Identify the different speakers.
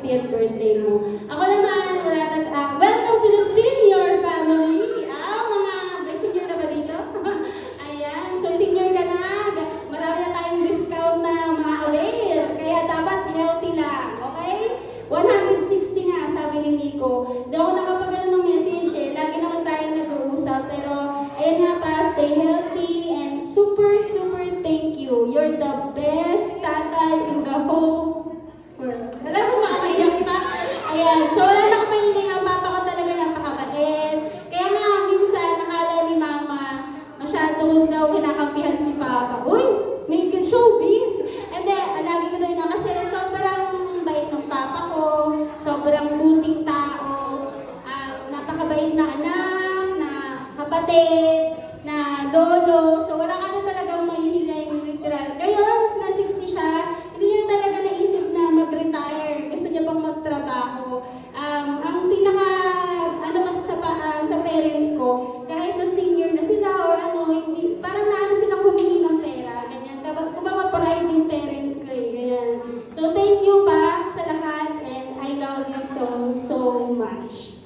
Speaker 1: 60th birthday mo. Ako naman, welcome to the senior family. May senior na ba dito? Ayan, so senior ka na. Marami na tayong discount na mga aware. Kaya dapat healthy lang, okay? 160 nga, sabi ni Miko. Di ako nakapagano ng message eh. Lagi naman tayong nag-uusap. Pero, ayun nga pa, stay healthy and super thank you. You're the best tatay in the whole world. Alam mo, makakaiyak na. Ayan. So, wala na akong mahiling. Ang papa ko talaga napakabait. Kaya nga, minsan, nakala ni mama, masyadong daw kinakampihan si papa. Uy, may showbiz. And then, lagi ko daw yun kasi sobrang bait ng papa ko, sobrang buting tao, napakabait na anak, na kapatid, na lolo. So, wala ka na talagang mahihilay yung literal. Ngayon, na 60 siya, hindi niya talaga naisip na mag-retire. Gusto niya pang magtrabaho. Ang pinaka, sa parents ko, kahit na senior na sila or hindi, parang naano silang humingi ng pera. Ganyan. Kumama-pride yung parents ko eh. Ganyan. So, thank you pa sa lahat and I love you so much.